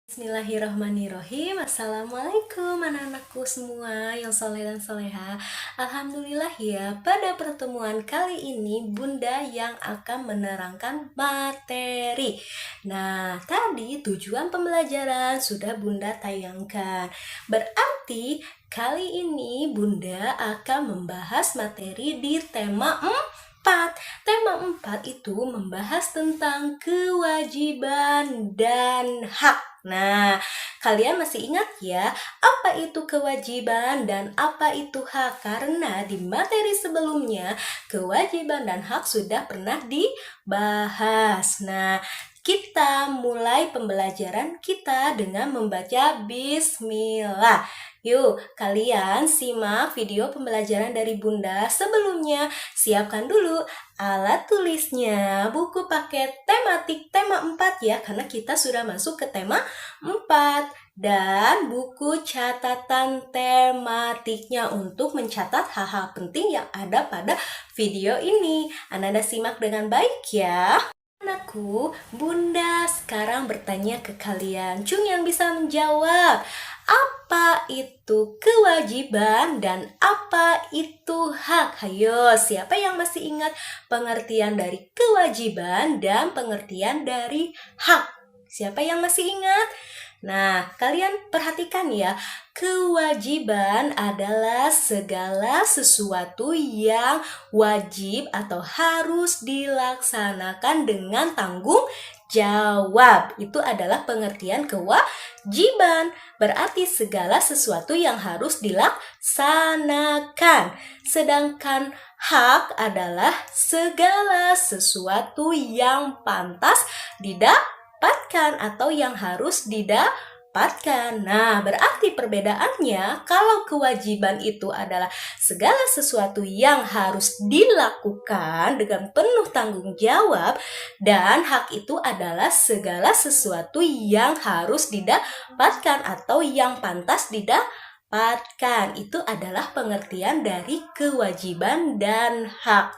Bismillahirrahmanirrahim. Assalamualaikum anak-anakku semua yang soleh dan soleha. Alhamdulillah ya, pada pertemuan kali ini Bunda yang akan menerangkan materi. Nah, tadi tujuan pembelajaran sudah Bunda tayangkan. Berarti kali ini Bunda akan membahas materi di tema 4. Tema 4 itu membahas tentang kewajiban dan hak. Nah, kalian masih ingat ya, apa itu kewajiban dan apa itu hak? Karena di materi sebelumnya, kewajiban dan hak sudah pernah dibahas. Nah, kita mulai pembelajaran kita dengan membaca Bismillah. Yuk, kalian simak video pembelajaran dari Bunda sebelumnya. Siapkan dulu alat tulisnya, buku paket tematik tema 4 ya, karena kita sudah masuk ke tema 4. Dan buku catatan tematiknya untuk mencatat hal-hal penting yang ada pada video ini. Anda simak dengan baik ya. Anakku, Bunda sekarang bertanya ke kalian. Cung yang bisa menjawab. Apa itu kewajiban dan apa itu hak? Hayo, siapa yang masih ingat pengertian dari kewajiban dan pengertian dari hak? Siapa yang masih ingat? Nah, kalian perhatikan ya, kewajiban adalah segala sesuatu yang wajib atau harus dilaksanakan dengan tanggung jawab. Itu adalah pengertian kewajiban. Berarti segala sesuatu yang harus dilaksanakan. Sedangkan hak adalah segala sesuatu yang pantas didapatkan atau yang harus didapatkan. Nah, berarti perbedaannya kalau kewajiban itu adalah segala sesuatu yang harus dilakukan dengan penuh tanggung jawab, dan hak itu adalah segala sesuatu yang harus didapatkan atau yang pantas didapatkan. Itu adalah pengertian dari kewajiban dan hak.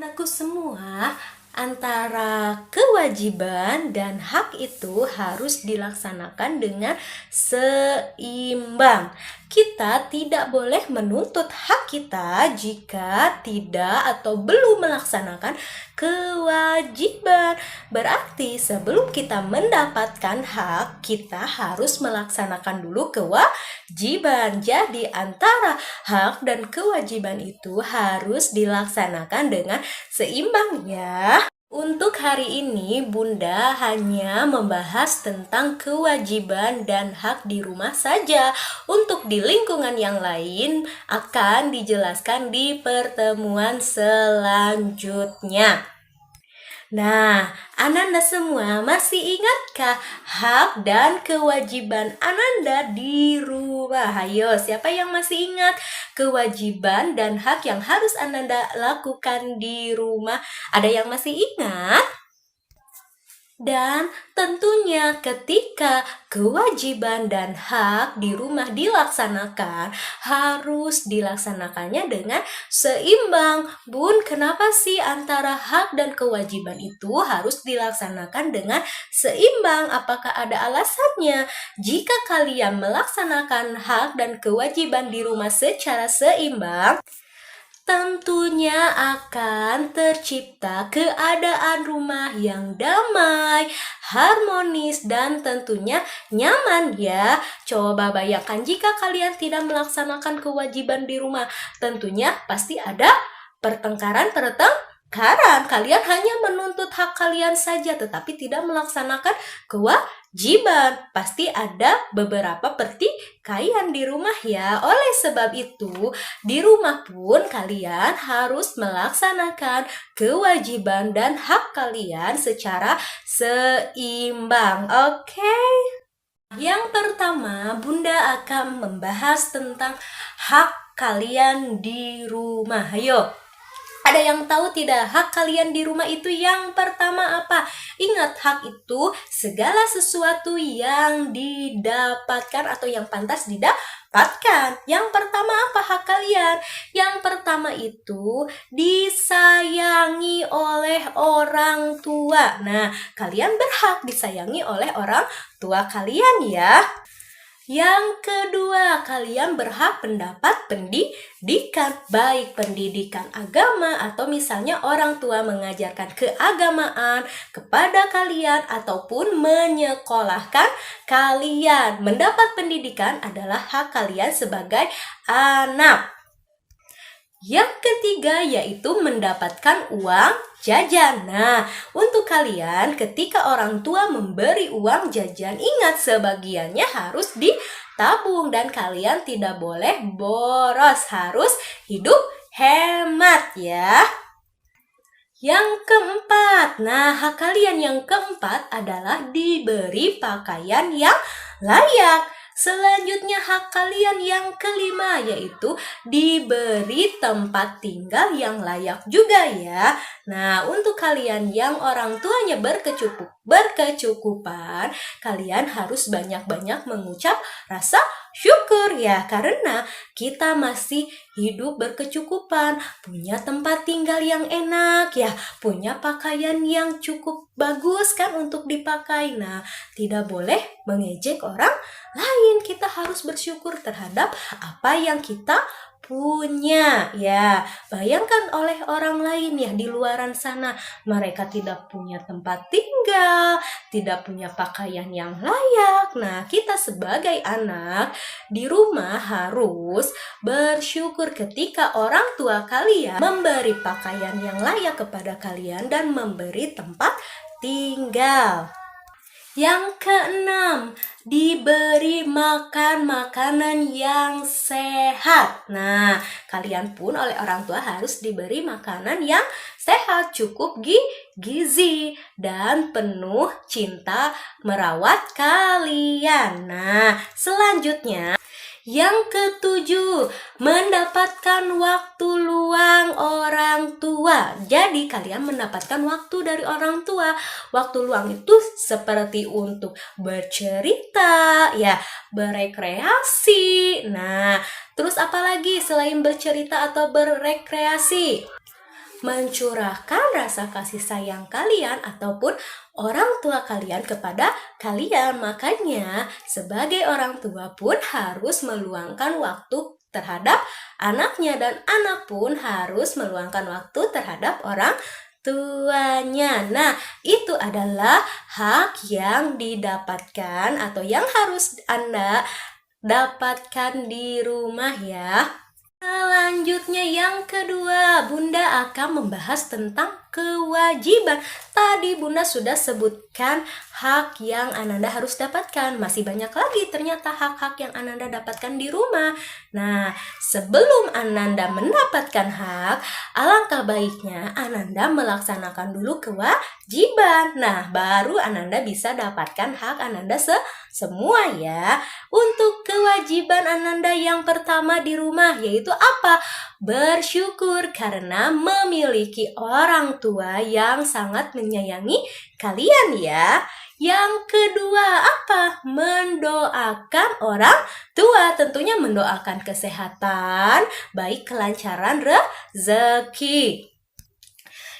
Anakku semua, antara kewajiban dan hak itu harus dilaksanakan dengan seimbang. Kita tidak boleh menuntut hak kita jika tidak atau belum melaksanakan kewajiban. Berarti sebelum kita mendapatkan hak, kita harus melaksanakan dulu kewajiban. Jadi antara hak dan kewajiban itu harus dilaksanakan dengan seimbang ya. Untuk hari ini Bunda hanya membahas tentang kewajiban dan hak di rumah saja. Untuk di lingkungan yang lain akan dijelaskan di pertemuan selanjutnya. Nah, Ananda semua masih ingatkah hak dan kewajiban Ananda di rumah? Hayo, siapa yang masih ingat kewajiban dan hak yang harus Ananda lakukan di rumah? Ada yang masih ingat? Dan tentunya ketika kewajiban dan hak di rumah dilaksanakan, harus dilaksanakannya dengan seimbang. Bun, kenapa sih antara hak dan kewajiban itu harus dilaksanakan dengan seimbang? Apakah ada alasannya? Jika kalian melaksanakan hak dan kewajiban di rumah secara seimbang, tentunya akan tercipta keadaan rumah yang damai, harmonis, dan tentunya nyaman ya. Coba bayangkan jika kalian tidak melaksanakan kewajiban di rumah, tentunya pasti ada pertengkaran. Kalian hanya menuntut hak kalian saja tetapi tidak melaksanakan kewajiban. Pasti ada beberapa pertikaian di rumah ya. Oleh sebab itu, di rumah pun kalian harus melaksanakan kewajiban dan hak kalian secara seimbang. Oke? Yang pertama, Bunda akan membahas tentang hak kalian di rumah. Ayo, ada yang tahu tidak hak kalian di rumah itu? Yang pertama apa? Ingat, hak itu segala sesuatu yang didapatkan atau yang pantas didapatkan. dapatkan. Yang pertama apa hak kalian? Yang pertama itu disayangi oleh orang tua. Nah, kalian berhak disayangi oleh orang tua kalian ya. Yang kedua, kalian berhak mendapat pendidikan, baik pendidikan agama atau misalnya orang tua mengajarkan keagamaan kepada kalian ataupun menyekolahkan kalian. Mendapat pendidikan adalah hak kalian sebagai anak. Yang ketiga yaitu mendapatkan uang jajan. Nah, untuk kalian ketika orang tua memberi uang jajan, ingat sebagiannya harus ditabung dan kalian tidak boleh boros, harus hidup hemat ya. Yang keempat, nah hak kalian yang keempat adalah diberi pakaian yang layak. Selanjutnya hak kalian yang kelima yaitu diberi tempat tinggal yang layak juga ya. Nah, untuk kalian yang orang tuanya berkecukupan, kalian harus banyak-banyak mengucap rasa syukur ya, karena kita masih hidup berkecukupan, punya tempat tinggal yang enak ya, punya pakaian yang cukup bagus kan untuk dipakai. Nah, tidak boleh mengejek orang lain, kita harus bersyukur terhadap apa yang kita punya ya. Bayangkan oleh orang lain ya di luaran sana, mereka tidak punya tempat tinggal, tidak punya pakaian yang layak. Nah, kita sebagai anak di rumah harus bersyukur ketika orang tua kalian memberi pakaian yang layak kepada kalian dan memberi tempat tinggal. Yang keenam, diberi makan makanan yang sehat. Nah, kalian pun oleh orang tua harus diberi makanan yang sehat, cukup gizi, dan penuh cinta merawat kalian. Nah, selanjutnya yang ketujuh, mendapatkan waktu luang orang tua. Jadi kalian mendapatkan waktu dari orang tua. Waktu luang itu seperti untuk bercerita, ya, berekreasi. Nah, terus apa lagi selain bercerita atau berekreasi? Mencurahkan rasa kasih sayang kalian ataupun orang tua kalian kepada kalian. Makanya sebagai orang tua pun harus meluangkan waktu terhadap anaknya, dan anak pun harus meluangkan waktu terhadap orang tuanya. Nah, itu adalah hak yang didapatkan atau yang harus Anda dapatkan di rumah ya. Selanjutnya yang kedua, Bunda akan membahas tentang kewajiban. Tadi Bunda sudah sebutkan hak yang Ananda harus dapatkan. Masih banyak lagi ternyata hak-hak yang Ananda dapatkan di rumah. Nah, sebelum Ananda mendapatkan hak, alangkah baiknya Ananda melaksanakan dulu kewajiban. Nah, baru Ananda bisa dapatkan hak Ananda semua ya. Untuk kewajiban Ananda yang pertama di rumah yaitu apa? Bersyukur karena memiliki orang tua yang sangat menyayangi kalian ya. Yang kedua apa? Mendoakan orang tua, tentunya mendoakan kesehatan, baik kelancaran rezeki.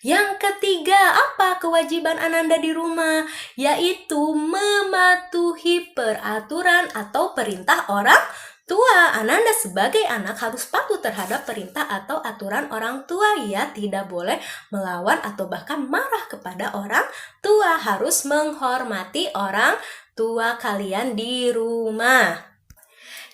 Yang ketiga, apa kewajiban Ananda di rumah? Yaitu mematuhi peraturan atau perintah orang tua. Ananda sebagai anak harus patuh terhadap perintah atau aturan orang tua ya. Tidak boleh melawan atau bahkan marah kepada orang tua. Harus menghormati orang tua kalian di rumah.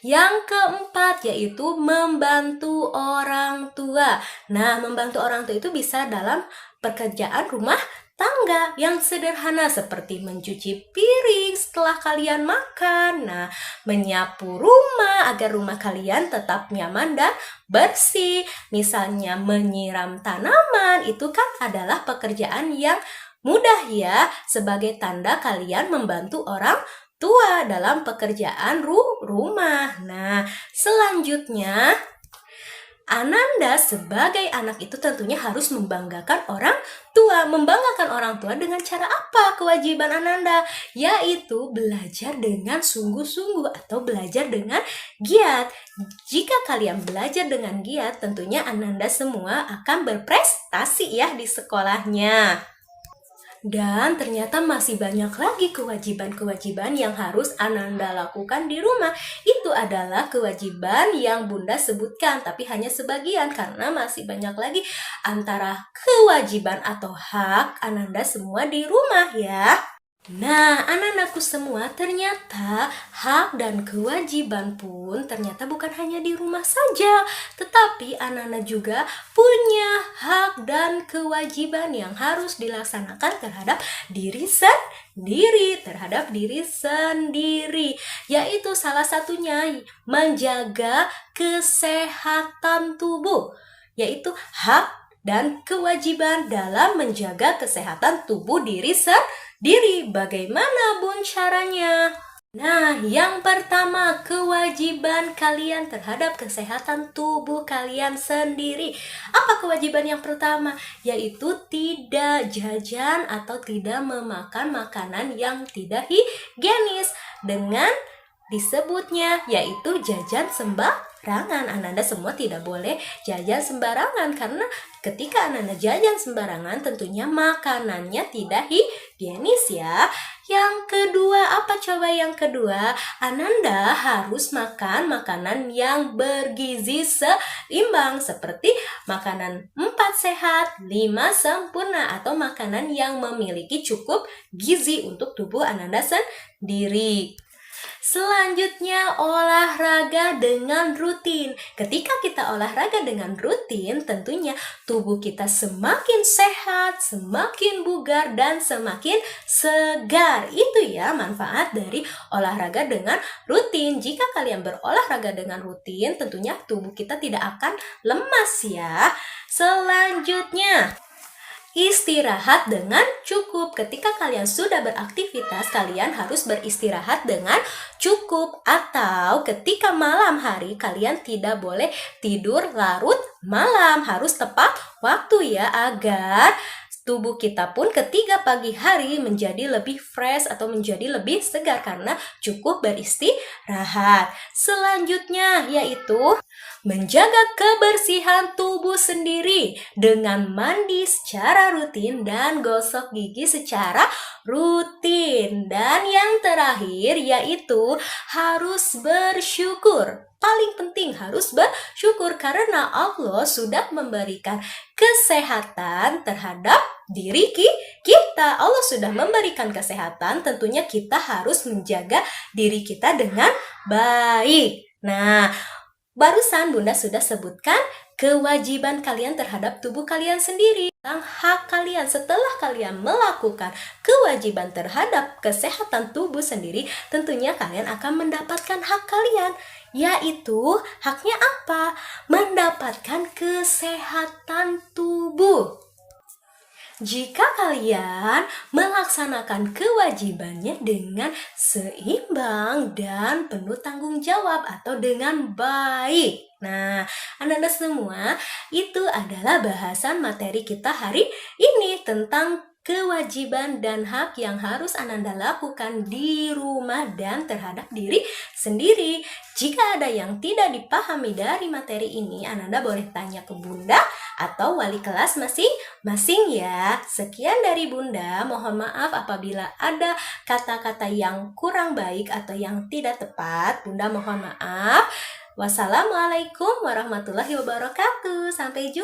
Yang keempat yaitu membantu orang tua. Nah, membantu orang tua itu bisa dalam pekerjaan rumah tangga yang sederhana seperti mencuci piring setelah kalian makan. Nah, menyapu rumah agar rumah kalian tetap nyaman dan bersih. Misalnya menyiram tanaman, itu kan adalah pekerjaan yang mudah ya, sebagai tanda kalian membantu orang tua dalam pekerjaan rumah. Nah, selanjutnya Ananda sebagai anak itu tentunya harus membanggakan orang tua. Membanggakan orang tua dengan cara apa kewajiban Ananda? Yaitu belajar dengan sungguh-sungguh atau belajar dengan giat. Jika kalian belajar dengan giat, tentunya Ananda semua akan berprestasi ya di sekolahnya. Dan ternyata masih banyak lagi kewajiban-kewajiban yang harus Ananda lakukan di rumah. Itu adalah kewajiban yang Bunda sebutkan, tapi hanya sebagian karena masih banyak lagi antara kewajiban atau hak Ananda semua di rumah ya. Nah, anak-anakku semua, ternyata hak dan kewajiban pun ternyata bukan hanya di rumah saja, tetapi anak-anak juga punya hak dan kewajiban yang harus dilaksanakan terhadap diri sendiri, yaitu salah satunya menjaga kesehatan tubuh, yaitu hak dan kewajiban dalam menjaga kesehatan tubuh diri sendiri. Bagaimana Bun caranya? Nah, yang pertama, kewajiban kalian terhadap kesehatan tubuh kalian sendiri. Apa kewajiban yang pertama? Yaitu tidak jajan atau tidak memakan makanan yang tidak higienis. Dengan disebutnya yaitu jajan sembarangan. Ananda semua tidak boleh jajan sembarangan, karena ketika Ananda jajan sembarangan tentunya makanannya tidak higienis ya. Yang kedua, apa coba yang kedua? Ananda harus makan makanan yang bergizi seimbang, seperti makanan 4 sehat, 5 sempurna, atau makanan yang memiliki cukup gizi untuk tubuh Ananda sendiri. Selanjutnya, olahraga dengan rutin. Ketika kita olahraga dengan rutin, tentunya tubuh kita semakin sehat, semakin bugar, dan semakin segar. Itu ya manfaat dari olahraga dengan rutin. Jika kalian berolahraga dengan rutin, tentunya tubuh kita tidak akan lemas ya. Selanjutnya, istirahat dengan cukup. Ketika kalian sudah beraktivitas, kalian harus beristirahat dengan cukup. Atau ketika malam hari, kalian tidak boleh tidur larut malam. Harus tepat waktu ya, agar tubuh kita pun ketika pagi hari menjadi lebih fresh atau menjadi lebih segar karena cukup beristirahat. Selanjutnya yaitu menjaga kebersihan tubuh sendiri dengan mandi secara rutin dan gosok gigi secara rutin. Dan yang terakhir yaitu harus bersyukur. Paling penting harus bersyukur karena Allah sudah memberikan kesehatan terhadap diri kita. Allah sudah memberikan kesehatan, tentunya kita harus menjaga diri kita dengan baik. Nah, barusan Bunda sudah sebutkan kewajiban kalian terhadap tubuh kalian sendiri. Tentang hak kalian setelah kalian melakukan kewajiban terhadap kesehatan tubuh sendiri, tentunya kalian akan mendapatkan hak kalian. Yaitu haknya apa? Mendapatkan kesehatan tubuh. Jika kalian melaksanakan kewajibannya dengan seimbang dan penuh tanggung jawab atau dengan baik. Nah, anak-anak semua, itu adalah bahasan materi kita hari ini tentang kewajiban dan hak yang harus Ananda lakukan di rumah dan terhadap diri sendiri. Jika ada yang tidak dipahami dari materi ini, Ananda boleh tanya ke Bunda atau wali kelas masing-masing ya. Sekian dari Bunda, mohon maaf apabila ada kata-kata yang kurang baik atau yang tidak tepat. Bunda mohon maaf. Wassalamualaikum warahmatullahi wabarakatuh. Sampai jumpa.